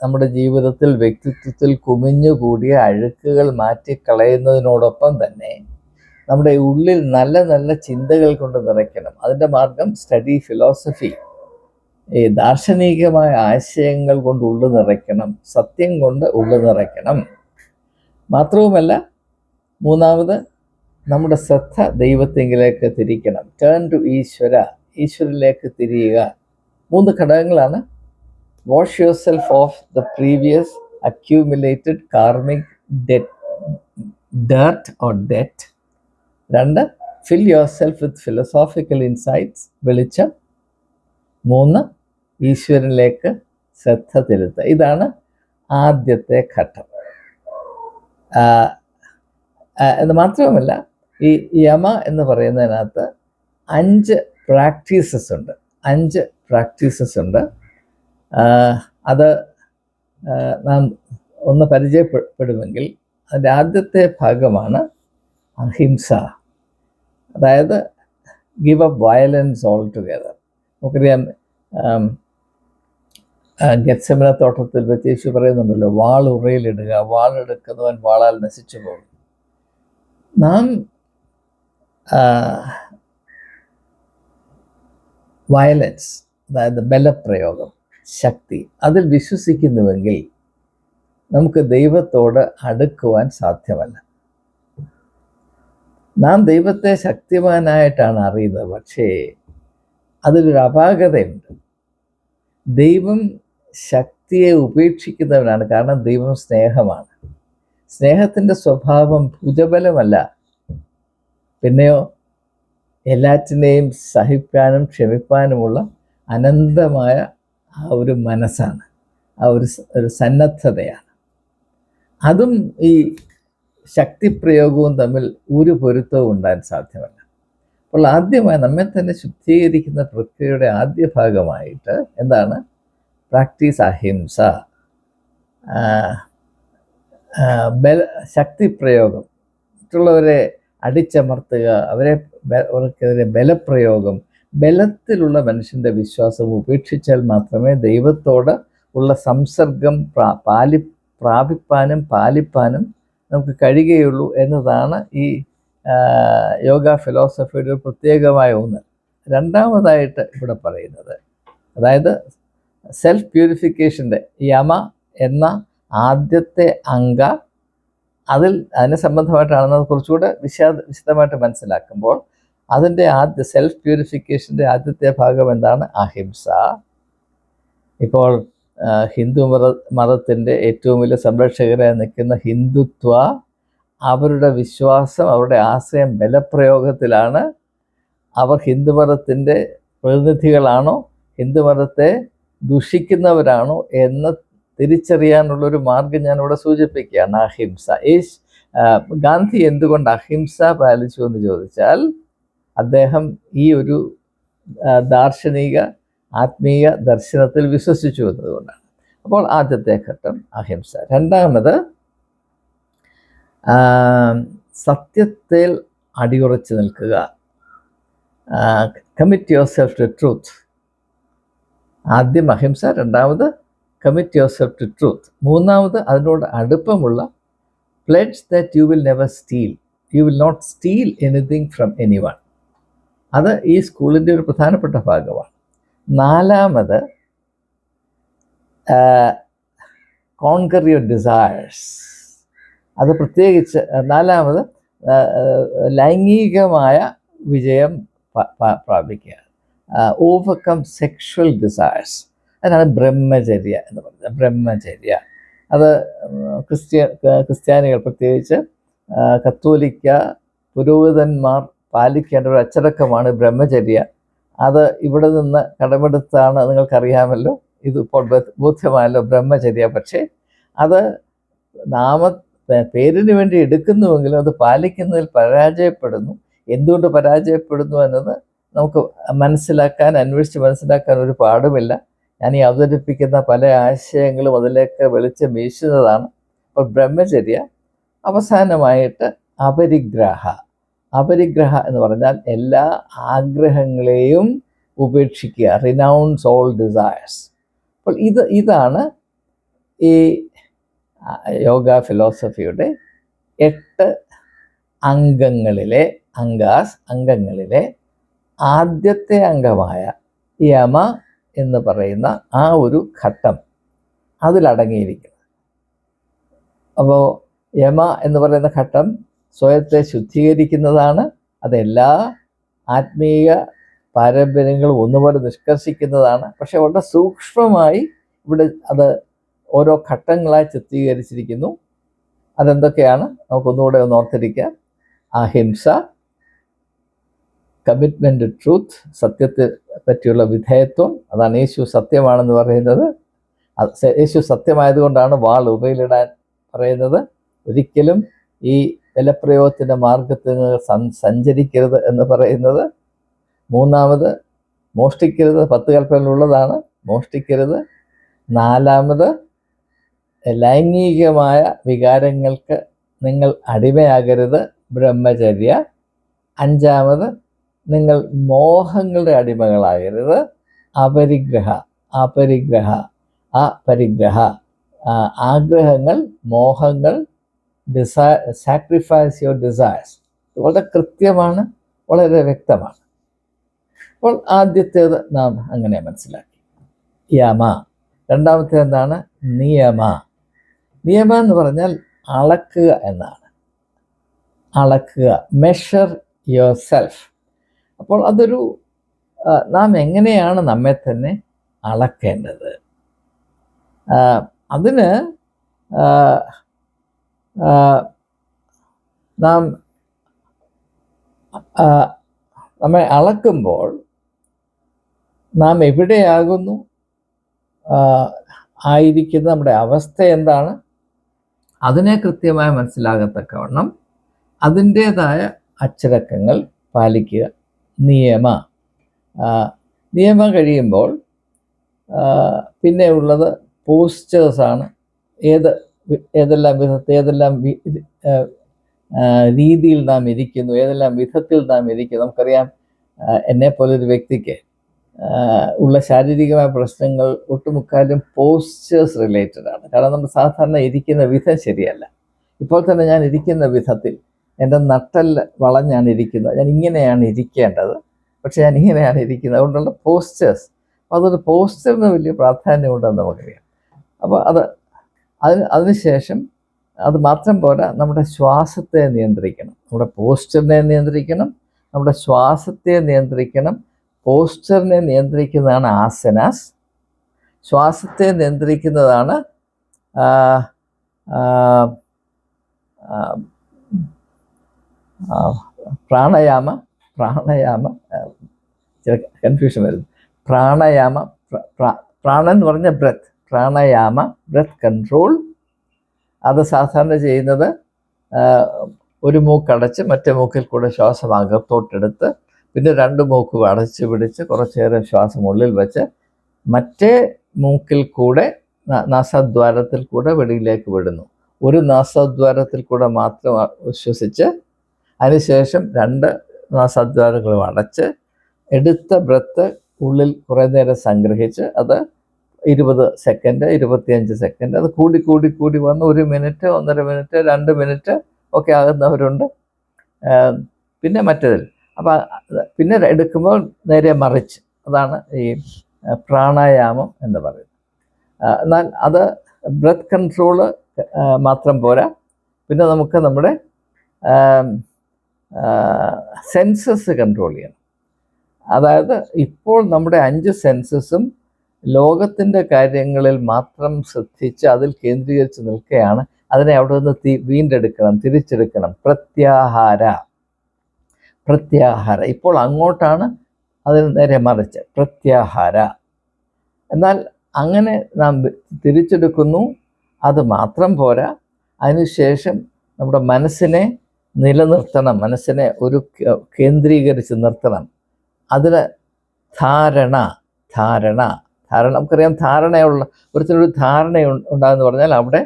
നമ്മുടെ ജീവിതത്തിൽ, വ്യക്തിത്വത്തിൽ കുമിഞ്ഞുകൂടിയ അഴുക്കുകൾ മാറ്റിക്കളയുന്നതിനോടൊപ്പം തന്നെ നമ്മുടെ ഉള്ളിൽ നല്ല നല്ല ചിന്തകൾ കൊണ്ട് നിറയ്ക്കണം. അതിൻ്റെ മാർഗം സ്റ്റഡി ഫിലോസഫി, ഈ ദാർശനികമായ ആശയങ്ങൾ കൊണ്ട് ഉള്ളു നിറയ്ക്കണം, സത്യം കൊണ്ട് ഉള്ളു നിറയ്ക്കണം. മാത്രവുമല്ല, മൂന്നാമത് നമ്മുടെ ശ്രദ്ധ ദൈവത്തെങ്കിലേക്ക് തിരിക്കണം. ടേൺ ടു ഈശ്വരിലേക്ക് തിരിയുക. 3 ഘടകങ്ങളാണ്. Wash yourself of the previous accumulated karmic dirt or debt. 2, fill yourself with philosophical insights, വെളിച്ചം. 3, ഈശ്വരനിലേക്ക് ശ്രദ്ധ ചെലുത്തുക. ഇതാണ് ആദ്യത്തെ ഘട്ടം. എന്ന് മാത്രവുമല്ല, ഈ യമ എന്ന് പറയുന്നതിനകത്ത് 5 പ്രാക്ടീസസ് ഉണ്ട്. അത് നാം ഒന്ന് പരിചയപ്പെടുമെങ്കിൽ, അതിൻ്റെ ആദ്യത്തെ ഭാഗമാണ് അഹിംസ. അതായത് give up violence all together. നമുക്കറിയാം, ഗെത്സമന തോട്ടത്തിൽ വെച്ച് യേശു പറയുന്നുണ്ടല്ലോ, വാൾ ഉറയിലിടുക, വാളെടുക്കുന്നവൻ വാളാൽ നശിച്ചു പോകും. നാം വയലൻസ്, അതായത് ബലപ്രയോഗം, ശക്തി, അതിൽ വിശ്വസിക്കുന്നുവെങ്കിൽ നമുക്ക് ദൈവത്തോട് അടുക്കുവാൻ സാധ്യമല്ല. നാം ദൈവത്തെ ശക്തിമാനായിട്ടാണ് അറിയുന്നത്, പക്ഷേ അതിലൊരു അപാകതയുണ്ട്. ദൈവം ശക്തിയെ ഉപേക്ഷിക്കുന്നവനാണ്. കാരണം ദൈവം സ്നേഹമാണ്. സ്നേഹത്തിൻ്റെ സ്വഭാവം ഭുജബലമല്ല, പിന്നെയോ എല്ലാറ്റിനെയും സഹിക്കാനും ക്ഷമിപ്പാനുമുള്ള അനന്തമായ ആ ഒരു മനസ്സാണ്, ആ ഒരു സന്നദ്ധതയാണ്. അതും ഈ ശക്തിപ്രയോഗവും തമ്മിൽ ഒരു പൊരുത്തവും ഉണ്ടാകാൻ സാധ്യമല്ല. അപ്പോൾ ആദ്യമായി നമ്മെ തന്നെ ശുദ്ധീകരിക്കുന്ന പ്രക്രിയയുടെ ആദ്യ ഭാഗമായിട്ട് എന്താണ്? പ്രാക്ടീസ് അഹിംസ. ശക്തിപ്രയോഗം, മറ്റുള്ളവരെ അടിച്ചമർത്തുക, അവർക്കെതിരെ ബലപ്രയോഗം, ബലത്തിലുള്ള മനുഷ്യൻ്റെ വിശ്വാസം ഉപേക്ഷിച്ചാൽ മാത്രമേ ദൈവത്തോട് ഉള്ള സംസർഗം പാലിപ്പാനും നമുക്ക് കഴിയുകയുള്ളൂ എന്നതാണ് ഈ യോഗ ഫിലോസഫിയുടെ ഒരു പ്രത്യേകമായ ഊന്നൽ. രണ്ടാമതായിട്ട് ഇവിടെ പറയുന്നത്, അതായത് സെൽഫ് പ്യൂരിഫിക്കേഷൻ്റെ യമ എന്ന ആദ്യത്തെ അംഗ, അതിന് സംബന്ധമായിട്ടാണെന്നത് കുറച്ചുകൂടെ വിശദമായിട്ട് മനസ്സിലാക്കുമ്പോൾ അതിൻ്റെ സെൽഫ് പ്യൂരിഫിക്കേഷൻ്റെ ആദ്യത്തെ ഭാഗം എന്താണ്? അഹിംസ. ഇപ്പോൾ ഹിന്ദു മതത്തിൻ്റെ ഏറ്റവും വലിയ സംരക്ഷകരായി നിൽക്കുന്ന ഹിന്ദുത്വ, അവരുടെ വിശ്വാസം, അവരുടെ ആശയം ബലപ്രയോഗത്തിലാണ്. അവർ ഹിന്ദുമതത്തിൻ്റെ പ്രതിനിധികളാണോ, ഹിന്ദുമതത്തെ ദുഷിക്കുന്നവരാണോ എന്ന് തിരിച്ചറിയാനുള്ളൊരു മാർഗം ഞാനിവിടെ സൂചിപ്പിക്കുകയാണ്, അഹിംസ. ഗാന്ധി എന്തുകൊണ്ട് അഹിംസ പാലിച്ചു എന്ന് ചോദിച്ചാൽ, അദ്ദേഹം ഈ ഒരു ദാർശനിക ആത്മീയ ദർശനത്തിൽ വിശ്വസിച്ചു എന്നതുകൊണ്ടാണ്. അപ്പോൾ ആദ്യത്തെ ഘട്ടം അഹിംസ. രണ്ടാമത് സത്യത്തിൽ അടിയുറച്ച് നിൽക്കുക, commit yourself to truth. ആദ്യം അഹിംസ, രണ്ടാമത് commit yourself to truth, മൂന്നാമത് അതിനോട് അടുപ്പമുള്ള pledge that you will never steal, you will not steal anything from anyone. അത് ഈ സ്കൂളിൻ്റെ ഒരു പ്രധാനപ്പെട്ട ഭാഗമാണ്. നാലാമത് കോൺകർ യുവർ ഡിസയേഴ്സ്. അത് പ്രത്യേകിച്ച് നാലാമത് ലൈംഗികമായ വിജയം പ്രാപിക്കുക, ഓവർകം സെക്ഷൽ ഡിസയേഴ്സ്. അതിനാണ് ബ്രഹ്മചര്യ എന്ന് പറയുന്നത്. ബ്രഹ്മചര്യ അത് ക്രിസ്ത്യാനികൾ, പ്രത്യേകിച്ച് കത്തോലിക്ക പുരോഹിതന്മാർ പാലിക്കേണ്ട ഒരു അച്ചടക്കമാണ് ബ്രഹ്മചര്യ. അത് ഇവിടെ നിന്ന് കടമെടുത്താണ്, നിങ്ങൾക്കറിയാമല്ലോ, ഇതിപ്പോൾ ബോധ്യമായല്ലോ ബ്രഹ്മചര്യ. പക്ഷേ അത് പേരിന് വേണ്ടി എടുക്കുന്നുവെങ്കിലും അത് പാലിക്കുന്നതിൽ പരാജയപ്പെടുന്നു. എന്തുകൊണ്ട് പരാജയപ്പെടുന്നു എന്നത് നമുക്ക് അന്വേഷിച്ച് മനസ്സിലാക്കാൻ ഒരു പാടുമില്ല. ഞാൻ ഈ അവതരിപ്പിക്കുന്ന പല ആശയങ്ങളും അതിലേക്ക് വെളിച്ചം വീശുന്നതാണ്. അപ്പോൾ ബ്രഹ്മചര്യ. അവസാനമായിട്ട് അപരിഗ്രഹ. അപരിഗ്രഹ എന്ന് പറഞ്ഞാൽ എല്ലാ ആഗ്രഹങ്ങളെയും ഉപേക്ഷിക്കുക, റിനൗൺസ് ഓൾ ഡിസയേഴ്സ്. അപ്പോൾ ഇതാണ് ഈ യോഗ ഫിലോസഫിയുടെ 8 അംഗങ്ങളിലെ ആദ്യത്തെ അംഗമായ യമ എന്ന് പറയുന്ന ആ ഒരു ഘട്ടം അതിലടങ്ങിയിരിക്കുന്നത്. അപ്പോൾ യമ എന്ന് പറയുന്ന ഘട്ടം സ്വയത്തെ ശുദ്ധീകരിക്കുന്നതാണ്. അതെല്ലാ ആത്മീയ പാരമ്പര്യങ്ങളും ഒന്നുപോലെ നിഷ്കർഷിക്കുന്നതാണ്. പക്ഷെ വളരെ സൂക്ഷ്മമായി ഇവിടെ അത് ഓരോ ഘട്ടങ്ങളായി ചിത്രീകരിച്ചിരിക്കുന്നു. അതെന്തൊക്കെയാണ് നമുക്കൊന്നുകൂടെ ഒന്ന് ഓർത്തിരിക്കാം. അഹിംസ, കമ്മിറ്റ്മെൻറ്റ് ടു ട്രൂത്ത്, സത്യത്തെ പറ്റിയുള്ള വിധേയത്വം. അതാണ് യേശു സത്യമാണെന്ന് പറയുന്നത്. യേശു സത്യമായതുകൊണ്ടാണ് വാൾ ഉറയിലിടാൻ പറയുന്നത്. ഒരിക്കലും ഈ ബലപ്രയോഗത്തിൻ്റെ മാർഗത്തിൽ സഞ്ചരിക്കരുത് എന്ന് പറയുന്നത്. മൂന്നാമത് മോഷ്ടിക്കരുത്, 10 കൽപ്പനയിലുള്ളതാണ്, മോഷ്ടിക്കരുത്. നാലാമത് ലൈംഗികമായ വികാരങ്ങൾക്ക് നിങ്ങൾ അടിമയാകരുത്, ബ്രഹ്മചര്യ. അഞ്ചാമത് നിങ്ങൾ മോഹങ്ങളുടെ അടിമകളാകരുത്, അപരിഗ്രഹ. ആഗ്രഹങ്ങൾ, മോഹങ്ങൾ, സാക്രിഫൈസ് യുവർ ഡിസയേഴ്സ്. വളരെ കൃത്യമാണ്, വളരെ വ്യക്തമാണ്. അപ്പോൾ ആദ്യത്തേത് നാം അങ്ങനെ മനസ്സിലാക്കി, യമ. രണ്ടാമത്തെ എന്താണ്? നിയമ. നിയമ എന്ന് പറഞ്ഞാൽ അളക്കുക എന്നാണ്. അളക്കുക, മെഷർ യുവർ സെൽഫ്. അപ്പോൾ അതൊരു നാം എങ്ങനെയാണ് നമ്മെ തന്നെ അളക്കേണ്ടത്? അതിന് നമ്മെ അളക്കുമ്പോൾ നാം എവിടെയാകുന്നു, ആയിരിക്കുന്ന നമ്മുടെ അവസ്ഥ എന്താണ്, അതിനെ കൃത്യമായി മനസ്സിലാകത്തക്കവണ്ണം അതിൻ്റേതായ അച്ചടക്കങ്ങൾ പാലിക്കുക. നിയമം കഴിയുമ്പോൾ പിന്നെ ഉള്ളത് പോസ്റ്റേഴ്സാണ്. ഏതെല്ലാം വിധത്തിൽ, ഏതെല്ലാം രീതിയിൽ നാം ഇരിക്കുന്നു, ഏതെല്ലാം വിധത്തിൽ നാം ഇരിക്കുന്നു. നമുക്കറിയാം, എന്നെപ്പോലൊരു വ്യക്തിക്ക് ഉള്ള ശാരീരികമായ പ്രശ്നങ്ങൾ ഒട്ടുമുക്കാലും പോസ്റ്റേഴ്സ് റിലേറ്റഡ് ആണ്. കാരണം നമ്മൾ സാധാരണ ഇരിക്കുന്ന വിധം ശരിയല്ല. ഇപ്പോൾ തന്നെ ഞാൻ ഇരിക്കുന്ന വിധത്തിൽ എൻ്റെ നട്ടെല്ല് വളഞ്ഞാണ് ഇരിക്കുന്നത്. ഞാൻ ഇങ്ങനെയാണ് ഇരിക്കേണ്ടത്, പക്ഷേ ഞാൻ ഇങ്ങനെയാണ് ഇരിക്കുന്നത്. അതുകൊണ്ടുള്ള പോസ്റ്റേഴ്സ്, അപ്പോൾ അതൊരു പോസ്റ്ററിന് വലിയ പ്രാധാന്യമുണ്ടെന്ന് നമുക്കറിയാം. അപ്പോൾ അതിനുശേഷം അത് മാത്രം പോരാ, നമ്മുടെ ശ്വാസത്തെ നിയന്ത്രിക്കണം. നമ്മുടെ പോസ്റ്ററിനെ നിയന്ത്രിക്കണം, നമ്മുടെ ശ്വാസത്തെ നിയന്ത്രിക്കണം. പോസ്റ്ററിനെ നിയന്ത്രിക്കുന്നതാണ് ആസനാസ്, ശ്വാസത്തെ നിയന്ത്രിക്കുന്നതാണ് പ്രാണായാമ ചില കൺഫ്യൂഷൻ വരുന്നു. പ്രാണൻ എന്ന് പറഞ്ഞ ബ്രെത്ത്, പ്രാണായാമ, ബ്രെത്ത് കൺട്രോൾ. അത് സാധാരണ ചെയ്യുന്നത് ഒരു മൂക്കടച്ച് മറ്റേ മൂക്കിൽ കൂടെ ശ്വാസം അകത്തോട്ടെടുത്ത് പിന്നെ 2 മൂക്കും അടച്ച് പിടിച്ച് കുറച്ചേരം ശ്വാസം ഉള്ളിൽ വെച്ച് മറ്റേ മൂക്കിൽ കൂടെ നാസാദ്വാരത്തിൽ കൂടെ വെളിയിലേക്ക് വിടുന്നു. ഒരു നാസാദ്വാരത്തിൽ കൂടെ മാത്രം ശ്വസിച്ച് അതിനുശേഷം 2 നാസാദ്വാരങ്ങളും അടച്ച് എടുത്ത ബ്രത്ത് ഉള്ളിൽ കുറേ നേരം സംഗ്രഹിച്ച് അത് 20 സെക്കൻഡ്, 25 സെക്കൻഡ്, അത് കൂടി വന്ന് 1 മിനിറ്റ്, 1.5 മിനിറ്റ്, 2 മിനിറ്റ് ഒക്കെ ആകുന്നവരുണ്ട്. പിന്നെ മറ്റേതിൽ അപ്പോൾ പിന്നെ എടുക്കുമ്പോൾ നേരെ മറിച്ച്, അതാണ് ഈ പ്രാണായാമം എന്ന് പറയുന്നത്. എന്നാൽ അത് ബ്രെത്ത് കൺട്രോള് മാത്രം പോരാ, പിന്നെ നമുക്ക് നമ്മുടെ സെൻസസ് കൺട്രോൾ ചെയ്യണം. അതായത് ഇപ്പോൾ നമ്മുടെ 5 സെൻസസും ലോകത്തിൻ്റെ കാര്യങ്ങളിൽ മാത്രം ശ്രദ്ധിച്ച് അതിൽ കേന്ദ്രീകരിച്ച് നിൽക്കുകയാണ്. അതിനെ അവിടെ നിന്ന് വീണ്ടെടുക്കണം, തിരിച്ചെടുക്കണം. പ്രത്യാഹാര ഇപ്പോൾ അങ്ങോട്ടാണ്, അതിന് നേരെ മറിച്ച് പ്രത്യാഹാര. എന്നാൽ അങ്ങനെ നാം തിരിച്ചെടുക്കുന്നു, അത് മാത്രം പോരാ. അതിനുശേഷം നമ്മുടെ മനസ്സിനെ നിലനിർത്തണം, മനസ്സിനെ ഒരു കേന്ദ്രീകരിച്ച് നിർത്തണം. അതിന് ധാരണ നമുക്കറിയാം. ധാരണയുള്ള ഒരുത്തിനൊരു ധാരണ ഉണ്ടാകുമെന്ന് പറഞ്ഞാൽ അവിടെ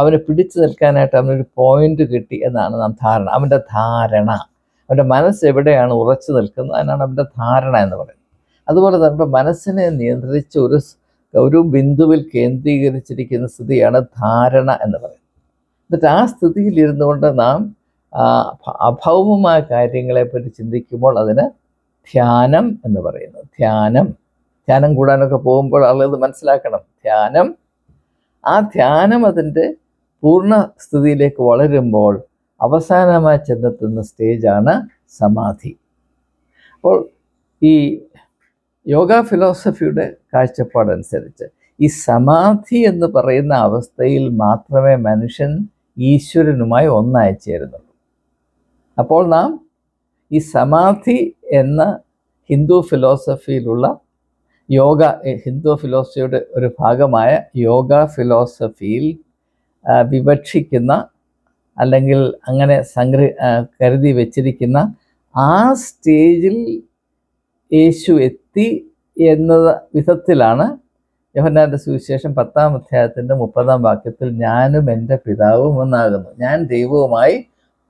അവന് പിടിച്ചു നിൽക്കാനായിട്ട് അവനൊരു പോയിന്റ് കിട്ടി എന്നാണ് നാം ധാരണ. അവൻ്റെ മനസ്സ് എവിടെയാണ് ഉറച്ചു നിൽക്കുന്നത്, അതിനാണ് അവൻ്റെ ധാരണ എന്ന് പറയുന്നത്. അതുപോലെ നമ്മുടെ മനസ്സിനെ നിയന്ത്രിച്ച് ഒരു ബിന്ദുവിൽ കേന്ദ്രീകരിച്ചിരിക്കുന്ന സ്ഥിതിയാണ് ധാരണ എന്ന് പറയുന്നത്. എന്നിട്ട് ആ സ്ഥിതിയിൽ ഇരുന്നുകൊണ്ട് നാം അഭൗമമായ കാര്യങ്ങളെപ്പറ്റി ചിന്തിക്കുമ്പോൾ അതിന് ധ്യാനം എന്ന് പറയുന്നു. ധ്യാനം കൂടാനൊക്കെ പോകുമ്പോൾ ആളുകൾ മനസ്സിലാക്കണം, ആ ധ്യാനം അതിൻ്റെ പൂർണ്ണ സ്ഥിതിയിലേക്ക് വളരുമ്പോൾ അവസാനമായി ചെന്നെത്തുന്ന സ്റ്റേജാണ് സമാധി. അപ്പോൾ ഈ യോഗ ഫിലോസഫിയുടെ കാഴ്ചപ്പാടനുസരിച്ച് ഈ സമാധി എന്ന് പറയുന്ന അവസ്ഥയിൽ മാത്രമേ മനുഷ്യൻ ഈശ്വരനുമായി ഒന്നായി ചേരുന്നുള്ളൂ. അപ്പോൾ നാം ഈ സമാധി എന്ന ഹിന്ദു ഫിലോസഫിയിലുള്ള ഹിന്ദു ഫിലോസഫിയുടെ ഒരു ഭാഗമായ യോഗ ഫിലോസഫിയിൽ വിവക്ഷിക്കുന്ന അല്ലെങ്കിൽ അങ്ങനെ കരുതി വച്ചിരിക്കുന്ന ആ സ്റ്റേജിൽ യേശു എത്തി എന്ന വിധത്തിലാണ് യോഹന്നാന്റെ സുവിശേഷം 10-ാം അധ്യായത്തിൻ്റെ 30-ാം വാക്യത്തിൽ ഞാനും എൻ്റെ പിതാവും ഒന്നാകുന്നു, ഞാൻ ദൈവവുമായി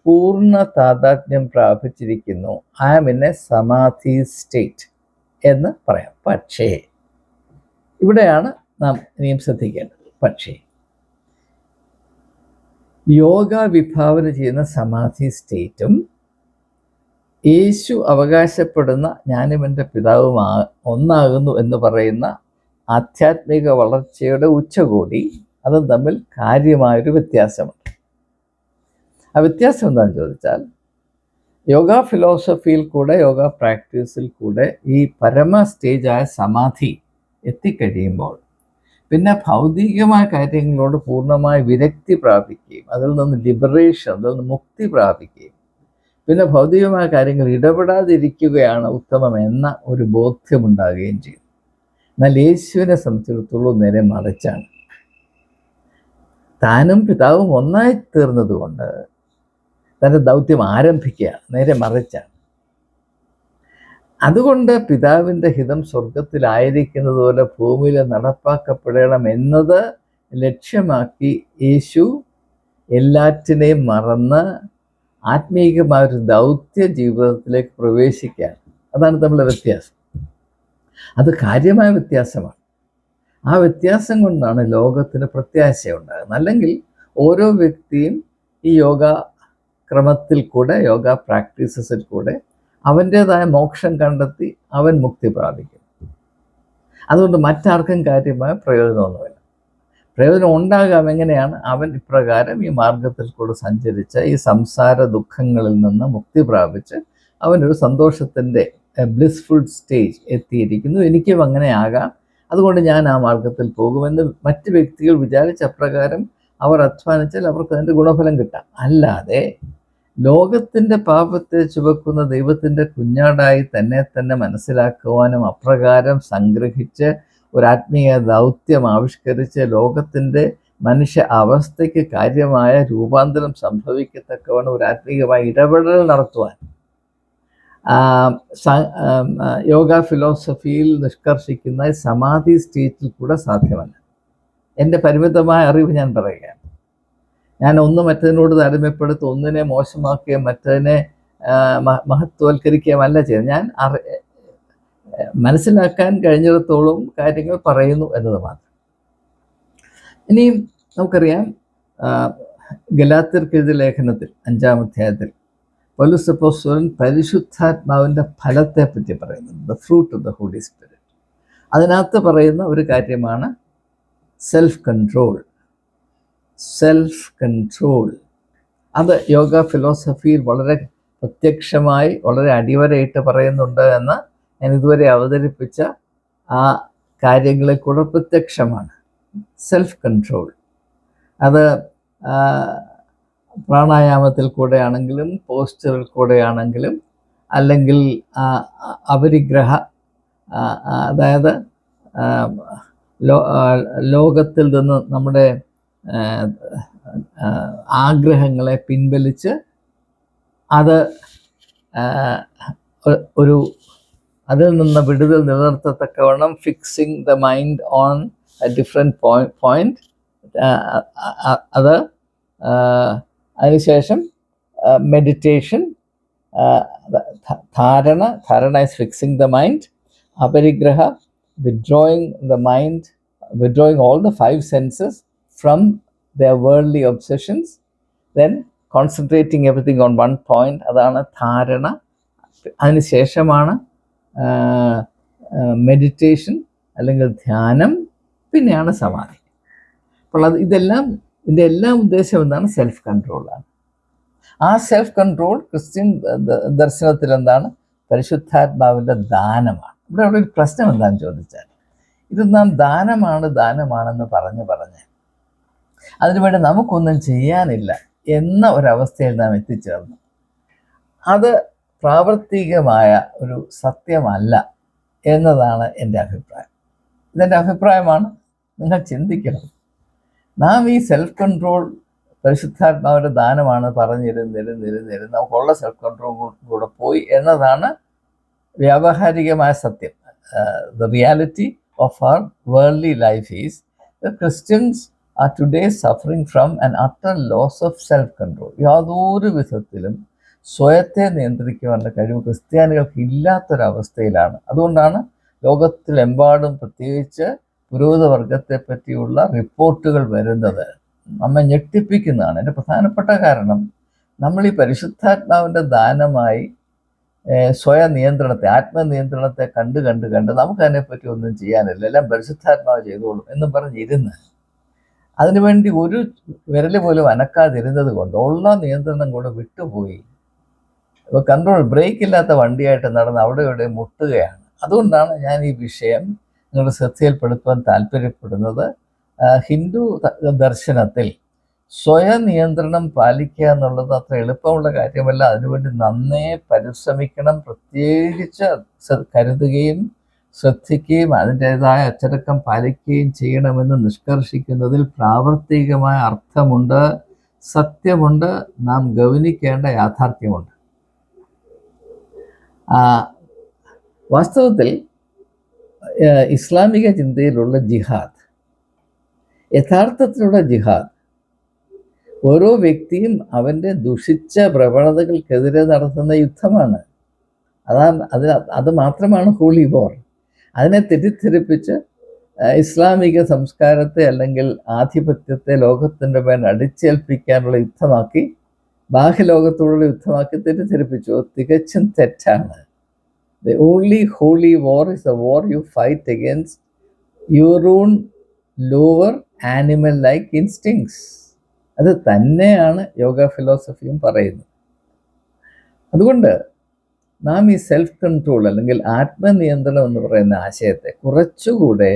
പൂർണ്ണ താതാത്മ്യം പ്രാപിച്ചിരിക്കുന്നു, ഐ ആം ഇൻ എ സമാധി സ്റ്റേറ്റ് എന്ന് പറയാം. പക്ഷേ ഇവിടെയാണ് നാം ഇനിയും ശ്രദ്ധിക്കേണ്ടത്. പക്ഷേ യോഗ വിഭാവന ചെയ്യുന്ന സമാധി സ്റ്റേറ്റും യേശു അവകാശപ്പെടുന്ന ഞാനും എൻ്റെ പിതാവും ഒന്നാകുന്നു എന്ന് പറയുന്ന ആധ്യാത്മിക വളർച്ചയുടെ ഉച്ചകോടി, അതും തമ്മിൽ കാര്യമായൊരു വ്യത്യാസമുണ്ട്. ആ വ്യത്യാസം എന്താണെന്ന് ചോദിച്ചാൽ, യോഗ ഫിലോസഫിയിൽ കൂടെ, യോഗ പ്രാക്ടീസിൽ കൂടെ ഈ പരമ സ്റ്റേജായ സമാധി എത്തിക്കഴിയുമ്പോൾ പിന്നെ ഭൗതികമായ കാര്യങ്ങളോട് പൂർണ്ണമായി വിരക്തി പ്രാപിക്കുകയും അതിൽ നിന്ന് ലിബറേഷൻ, അതിൽ നിന്ന് മുക്തി പ്രാപിക്കുകയും പിന്നെ ഭൗതികമായ കാര്യങ്ങൾ ഇടപെടാതിരിക്കുകയാണ് ഉത്തമം എന്ന ഒരു ബോധ്യമുണ്ടാകുകയും ചെയ്യും. എന്നാൽ യേശുവിനെ സംബന്ധിച്ചിടത്തോളം നേരെ മറിച്ചാണ്. താനും പിതാവും ഒന്നായി തീർന്നതുകൊണ്ട് തൻ്റെ ദൗത്യം ആരംഭിക്കുകയാണ്. നേരെ മറിച്ചാണ്. അതുകൊണ്ട് പിതാവിൻ്റെ ഹിതം സ്വർഗത്തിലായിരിക്കുന്നത് പോലെ ഭൂമിയിൽ നടപ്പാക്കപ്പെടണം എന്നത് ലക്ഷ്യമാക്കി യേശു എല്ലാറ്റിനെയും മറന്ന് ആത്മീയമായ ഒരു ദൗത്യ ജീവിതത്തിലേക്ക് പ്രവേശിക്കാൻ. അതാണ് തമ്മിലുള്ള വ്യത്യാസം. അത് കാര്യമായ വ്യത്യാസമാണ്. ആ വ്യത്യാസം കൊണ്ടാണ് ലോകത്തിന് പ്രത്യാശ ഉണ്ടാകുന്നത്. അല്ലെങ്കിൽ ഓരോ വ്യക്തിയും ഈ യോഗ ക്രമത്തിൽ കൂടെ, യോഗ പ്രാക്ടീസസിൽ കൂടെ അവൻ്റേതായ മോക്ഷം കണ്ടെത്തി അവൻ മുക്തി പ്രാപിക്കും. അതുകൊണ്ട് മറ്റാർക്കും കാര്യമായ പ്രയോജനമൊന്നുമില്ല. പ്രയോജനം ഉണ്ടാകാം. എങ്ങനെയാണ്? അവൻ ഇപ്രകാരം ഈ മാർഗത്തിൽ കൂടെ സഞ്ചരിച്ച് ഈ സംസാര ദുഃഖങ്ങളിൽ നിന്ന് മുക്തി പ്രാപിച്ച് അവനൊരു സന്തോഷത്തിൻ്റെ ബ്ലിസ്ഫുൾ സ്റ്റേജ് എത്തിയിരിക്കുന്നു. എനിക്കും അങ്ങനെ ആകാം, അതുകൊണ്ട് ഞാൻ ആ മാർഗത്തിൽ പോകുമെന്ന് മറ്റ് വ്യക്തികൾ വിചാരിച്ച അപ്രകാരം അവർ അധ്വാനിച്ചാൽ അവർക്ക് അതിൻ്റെ ഗുണഫലം കിട്ടാം. അല്ലാതെ ലോകത്തിൻ്റെ പാപത്തെ ചുവക്കുന്ന ദൈവത്തിൻ്റെ കുഞ്ഞാടായി തന്നെ മനസ്സിലാക്കുവാനും അപ്രകാരം സംഗ്രഹിച്ച് ഒരു ആത്മീയ ദൗത്യം ആവിഷ്കരിച്ച് ലോകത്തിൻ്റെ മനുഷ്യ അവസ്ഥയ്ക്ക് കാര്യമായ രൂപാന്തരം സംഭവിക്കത്തക്കവണ്ണം ഒരു ആത്മീയമായ ഇടപെടൽ നടത്തുവാൻ യോഗ ഫിലോസഫിയിൽ നിഷ്കർഷിക്കുന്ന സമാധി സ്റ്റേറ്റിൽ കൂടെ സാധ്യമല്ല. എൻ്റെ പരിമിതമായ അറിവ് ഞാൻ പറയുകയാണ്. ഞാൻ ഒന്ന് മറ്റതിനോട് താരതമ്യപ്പെടുത്തി ഒന്നിനെ മോശമാക്കുകയും മറ്റതിനെ മഹത്വവൽക്കരിക്കുകയും അല്ല ചെയ്യുന്നത്. ഞാൻ മനസ്സിലാക്കാൻ കഴിഞ്ഞിടത്തോളം കാര്യങ്ങൾ പറയുന്നു എന്നത് മാത്രം. ഇനിയും നമുക്കറിയാം, ഗലാത്യർക്കെഴുതിയ ലേഖനത്തിൽ 5-ാം അധ്യായത്തിൽ പൗലോസ് അപ്പോസ്തലൻ പരിശുദ്ധാത്മാവിൻ്റെ ഫലത്തെ പറ്റി പറയുന്നുണ്ട്, the fruit of the holy spirit. അതിനകത്ത് പറയുന്ന ഒരു കാര്യമാണ് സെൽഫ് കൺട്രോൾ. സെൽഫ് കൺട്രോൾ അത് യോഗ ഫിലോസഫിയിൽ വളരെ പ്രത്യക്ഷമായി വളരെ അടിവരയിട്ട് പറയുന്നുണ്ട് എന്ന് ഞാൻ ഇതുവരെ അവതരിപ്പിച്ച ആ കാര്യങ്ങളിൽ കൂടെ പ്രത്യക്ഷമാണ്. സെൽഫ് കൺട്രോൾ അത് പ്രാണായാമത്തിൽ കൂടെയാണെങ്കിലും പോസ്ചറിൽ കൂടെയാണെങ്കിലും അല്ലെങ്കിൽ അപരിഗ്രഹ, അതായത് ലോകത്തിൽ നിന്ന് നമ്മുടെ ആഗ്രഹങ്ങളെ പിൻവലിച്ച് അത് ഒരു അതിൽ നിന്ന് വിടുതൽ നിലനിർത്തത്തക്കവണ്ണം fixing the mind on a different point. അത് അതിനുശേഷം meditation, dharana is fixing the mind, aparigraha withdrawing the mind, withdrawing all the 5 senses from their worldly obsessions, then concentrating everything on one point. അതാണ് ധാരണ. അതിനുശേഷമാണ് മെഡിറ്റേഷൻ അല്ലെങ്കിൽ ധ്യാനം, പിന്നെയാണ് സമാധി. അപ്പോൾ ഇതിൻ്റെ എല്ലാം ഉദ്ദേശം എന്താണ്? സെൽഫ് കൺട്രോളാണ്. ആ സെൽഫ് കൺട്രോൾ ക്രിസ്ത്യൻ ദർശനത്തിൽ എന്താണ്? പരിശുദ്ധാത്മാവിൻ്റെ ദാനമാണ്. ഇവിടെ ഒരു പ്രശ്നം എന്താണെന്ന് ചോദിച്ചാൽ, ഇത് നാം ദാനമാണെന്ന് പറഞ്ഞ് അതിനുവേണ്ടി നമുക്കൊന്നും ചെയ്യാനില്ല എന്ന ഒരവസ്ഥയിൽ നാം എത്തിച്ചേർന്നു. അത് പ്രാവർത്തികമായ ഒരു സത്യമല്ല എന്നതാണ് എൻ്റെ അഭിപ്രായം. ഇതെൻ്റെ അഭിപ്രായമാണ്, നിങ്ങൾ ചിന്തിക്കണം. നാം ഈ സെൽഫ് കൺട്രോൾ പരിശുദ്ധാത്മാവിൻ്റെ ദാനമാണ് പറഞ്ഞിരുന്നിരുന്നിരുന്നിരുന്ന് നമുക്കുള്ള സെൽഫ് കൺട്രോൾ കൂടെ പോയി എന്നതാണ് വ്യാവഹാരികമായ സത്യം. The reality of our worldly life is the Christians are today suffering from an utter loss of self-control. യാതൊരു വിധത്തിലും സ്വയത്തെ നിയന്ത്രിക്കുവാനുള്ള കഴിവ് ക്രിസ്ത്യാനികൾക്ക് ഇല്ലാത്തൊരവസ്ഥയിലാണ്. അതുകൊണ്ടാണ് ലോകത്തിലെമ്പാടും പ്രത്യേകിച്ച് പുരോഹിത വർഗത്തെ പറ്റിയുള്ള റിപ്പോർട്ടുകൾ വരുന്നത് നമ്മെ ഞെട്ടിപ്പിക്കുന്നതാണ്. അതിൻ്റെ പ്രധാനപ്പെട്ട കാരണം, നമ്മൾ ഈ പരിശുദ്ധാത്മാവിൻ്റെ ദാനമായി സ്വയനിയന്ത്രണത്തെ, ആത്മനിയന്ത്രണത്തെ കണ്ട് നമുക്ക് അതിനെപ്പറ്റി ഒന്നും ചെയ്യാനില്ല, എല്ലാം പരിശുദ്ധാത്മാവ് ചെയ്തോളും എന്ന് പറഞ്ഞിരുന്ന് അതിനുവേണ്ടി ഒരു വിരൽ പോലും അനക്കാതിരുന്നത് കൊണ്ട് ഉള്ള നിയന്ത്രണം കൂടെ വിട്ടുപോയി. ഇപ്പോൾ കൺട്രോൾ ബ്രേക്ക് ഇല്ലാത്ത വണ്ടിയായിട്ട് നടന്ന് അവിടെ ഇവിടെ മുട്ടുകയാണ്. അതുകൊണ്ടാണ് ഞാൻ ഈ വിഷയം നിങ്ങളുടെ ശ്രദ്ധയിൽപ്പെടുത്തുവാൻ താല്പര്യപ്പെടുന്നത്. ഹിന്ദു ദർശനത്തിൽ സ്വയനിയന്ത്രണം പാലിക്കുക എന്നുള്ളത് അത്ര എളുപ്പമുള്ള കാര്യമല്ല. അതിനുവേണ്ടി നന്നേ പരിശ്രമിക്കണം, പ്രത്യേകിച്ച് കരുതുകയും ശ്രദ്ധിക്കുകയും അതിൻ്റേതായ അച്ചടക്കം പാലിക്കുകയും ചെയ്യണമെന്ന് നിഷ്കർഷിക്കുന്നതിൽ പ്രാവർത്തികമായ അർത്ഥമുണ്ട്, സത്യമുണ്ട്, നാം ഗൗനിക്കേണ്ട യാഥാർത്ഥ്യമുണ്ട്. വാസ്തവത്തിൽ ഇസ്ലാമിക ചിന്തയിലുള്ള ജിഹാദ്, യഥാർത്ഥത്തിലുള്ള ജിഹാദ്, ഓരോ വ്യക്തിയും അവൻ്റെ ദുഷിച്ച പ്രവണതകൾക്കെതിരെ നടത്തുന്ന യുദ്ധമാണ്. അത് മാത്രമാണ് ഹോളി വോർ. അതിനെ തെറ്റിദ്ധരിപ്പിച്ച് ഇസ്ലാമിക സംസ്കാരത്തെ അല്ലെങ്കിൽ ആധിപത്യത്തെ ലോകത്തിൻ്റെ മേൽ അടിച്ചേൽപ്പിക്കാനുള്ള യുദ്ധമാക്കി, ബാഹ്യലോകത്തോടുള്ള യുദ്ധമാക്കി തെറ്റിദ്ധരിപ്പിച്ചു. തികച്ചും തെറ്റാണ്. The only holy war is a war you fight against your own lower animal-like instincts. അത് തന്നെയാണ് യോഗ ഫിലോസഫിയും പറയുന്നത്. അതുകൊണ്ട് നാം ഈ സെൽഫ് കൺട്രോൾ അല്ലെങ്കിൽ ആത്മനിയന്ത്രണം എന്ന് പറയുന്ന ആശയത്തെ കുറച്ചുകൂടെ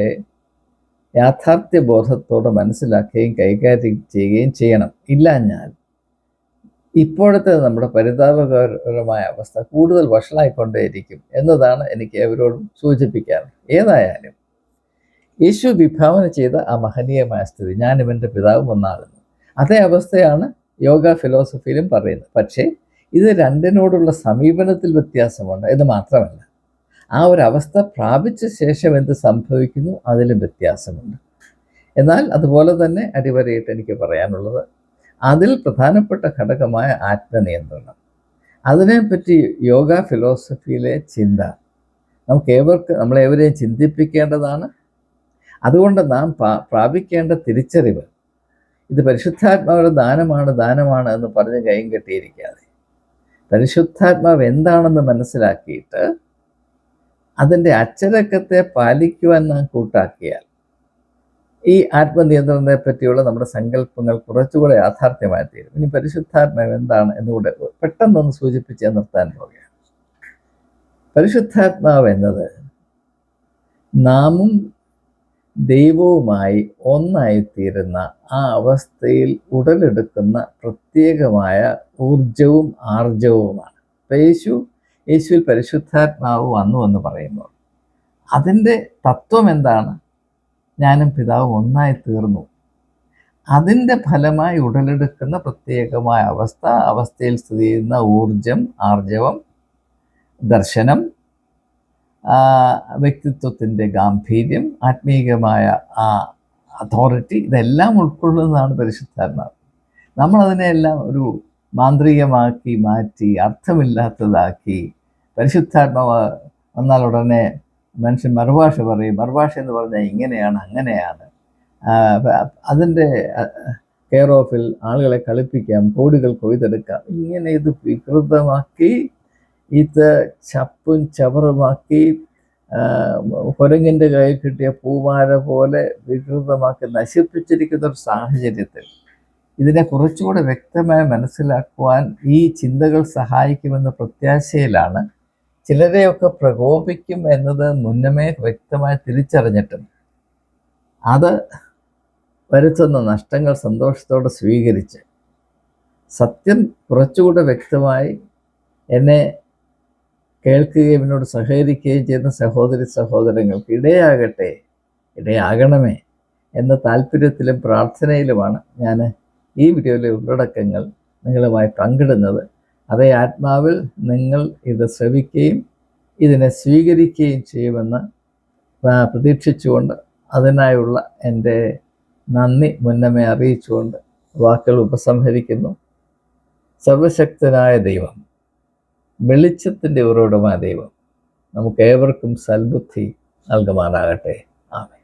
യാഥാർത്ഥ്യബോധത്തോടെ മനസ്സിലാക്കുകയും കൈകാര്യം ചെയ്യുകയും ചെയ്യണം. ഇല്ലാഞ്ഞാൽ ഇപ്പോഴത്തെ നമ്മുടെ പരിതാപകരമായ അവസ്ഥ കൂടുതൽ വഷളായിക്കൊണ്ടേയിരിക്കും എന്നതാണ് എനിക്ക് എവരോടും സൂചിപ്പിക്കാറുള്ളത്. ഏതായാലും യേശു വിഭാവന ചെയ്ത ആ മഹനീയമായ സ്ഥിതി, ഞാൻ ഇവൻ്റെ പിതാവും ഒന്നാകുന്നു, അതേ അവസ്ഥയാണ് യോഗ ഫിലോസഫിയിലും പറയുന്നത്. പക്ഷേ ഇത് രണ്ടിനോടുള്ള സമീപനത്തിൽ വ്യത്യാസമുണ്ട് എന്ന് മാത്രമല്ല, ആ ഒരവസ്ഥ പ്രാപിച്ച ശേഷം എന്ത് സംഭവിക്കുന്നു അതിലും വ്യത്യാസമുണ്ട്. എന്നാൽ അതുപോലെ തന്നെ അടിവരയിട്ട് എനിക്ക് പറയാനുള്ളത്, അതിൽ പ്രധാനപ്പെട്ട ഘടകമായ ആത്മനിയന്ത്രണം, അതിനെപ്പറ്റി യോഗ ഫിലോസഫിയിലെ ചിന്ത നമ്മളേവരെയും ചിന്തിപ്പിക്കേണ്ടതാണ്. അതുകൊണ്ട് നാം പ്രാപിക്കേണ്ട തിരിച്ചറിവ്, ഇത് പരിശുദ്ധാത്മാവിൻ്റെ ദാനമാണ് എന്ന് പറഞ്ഞ് കൈയും കെട്ടിയിരിക്കാതെ, പരിശുദ്ധാത്മാവ് എന്താണെന്ന് മനസ്സിലാക്കിയിട്ട് അതിൻ്റെ അച്ചടക്കത്തെ പാലിക്കുവാൻ നാം കൂട്ടാക്കിയാൽ ഈ ആത്മനിയന്ത്രണത്തെ പറ്റിയുള്ള നമ്മുടെ സങ്കല്പങ്ങൾ കുറച്ചുകൂടെ യാഥാർത്ഥ്യമായി തീരും. ഇനി പരിശുദ്ധാത്മാവ് എന്താണ് എന്നുകൂടെ പെട്ടെന്നൊന്ന് സൂചിപ്പിച്ച് നിർത്താൻ പോവുകയാണ്. പരിശുദ്ധാത്മാവ് എന്നത് നാമും ദൈവവുമായി ഒന്നായിത്തീരുന്ന ആ അവസ്ഥയിൽ ഉടലെടുക്കുന്ന പ്രത്യേകമായ ഊർജവും ആർജവുമാണ്. അപ്പം യേശുവിൽ പരിശുദ്ധാത്മാവ് വന്നു എന്ന് പറയുമ്പോൾ അതിൻ്റെ തത്വം എന്താണ്? ഞാനും പിതാവും ഒന്നായി തീർന്നു. അതിൻ്റെ ഫലമായി ഉടലെടുക്കുന്ന പ്രത്യേകമായ അവസ്ഥയിൽ സ്ഥിതി ചെയ്യുന്ന ഊർജം, ആർജവം, ദർശനം, വ്യക്തിത്വത്തിൻ്റെ ഗാംഭീര്യം, ആത്മീയമായ ആ അതോറിറ്റി, ഇതെല്ലാം ഉൾക്കൊള്ളുന്നതാണ് പരിശുദ്ധാത്മാവ്. നമ്മളതിനെല്ലാം ഒരു മാന്ത്രികമാക്കി മാറ്റി അർത്ഥമില്ലാത്തതാക്കി, പരിശുദ്ധാത്മാവ് വന്നാൽ ഉടനെ മനുഷ്യൻ മറുഭാഷ പറയും, മറുഭാഷ എന്ന് പറഞ്ഞാൽ ഇങ്ങനെയാണ് അങ്ങനെയാണ്, അതിൻ്റെ കെയർ ഓഫിൽ ആളുകളെ കളിപ്പിക്കാം, കോടികൾ കൊയ്തെടുക്കാം, ഇങ്ങനെ ഇത് വികൃതമാക്കി, ഇത് ചപ്പും ചവറുമാക്കി, കുരങ്ങിൻ്റെ കയ്യിൽ കിട്ടിയ പൂമാല പോലെ വികൃതമാക്കി നശിപ്പിച്ചിരിക്കുന്ന ഒരു സാഹചര്യത്തിൽ ഇതിനെ കുറച്ചുകൂടെ വ്യക്തമായി മനസ്സിലാക്കുവാൻ ഈ ചിന്തകൾ സഹായിക്കുമെന്ന പ്രത്യാശയിലാണ് ചിലരെയൊക്കെ പ്രകോപിക്കും എന്നത് മുന്നമേ വ്യക്തമായി തിരിച്ചറിഞ്ഞിട്ടും അത് വരുത്തുന്ന നഷ്ടങ്ങൾ സന്തോഷത്തോടെ സ്വീകരിച്ച് സത്യം കുറച്ചുകൂടെ വ്യക്തമായി എന്നെ കേൾക്കുകയും എന്നോട് സഹകരിക്കുകയും ചെയ്യുന്ന സഹോദരങ്ങൾക്ക് ഇടയാകണമേ എന്ന താല്പര്യത്തിലും പ്രാർത്ഥനയിലുമാണ് ഞാൻ ഈ വീഡിയോയിലെ ഉള്ളടക്കങ്ങൾ നിങ്ങളുമായി പങ്കിടുന്നത്. അതേ ആത്മാവിൽ നിങ്ങൾ ഇത് ശ്രവിക്കുകയും ഇതിനെ സ്വീകരിക്കുകയും ചെയ്യുമെന്ന് പ്രതീക്ഷിച്ചുകൊണ്ട് അതിനായുള്ള എൻ്റെ നന്ദി മുന്നമേ അറിയിച്ചുകൊണ്ട് വാക്കുകൾ ഉപസംഹരിക്കുന്നു. സർവശക്തനായ ദൈവം, വെളിച്ചത്തിൻ്റെ ഉറവിടമായ ദൈവം നമുക്ക് ഏവർക്കും സൽബുദ്ധി നൽകുമാറാകട്ടെ. ആമേൻ.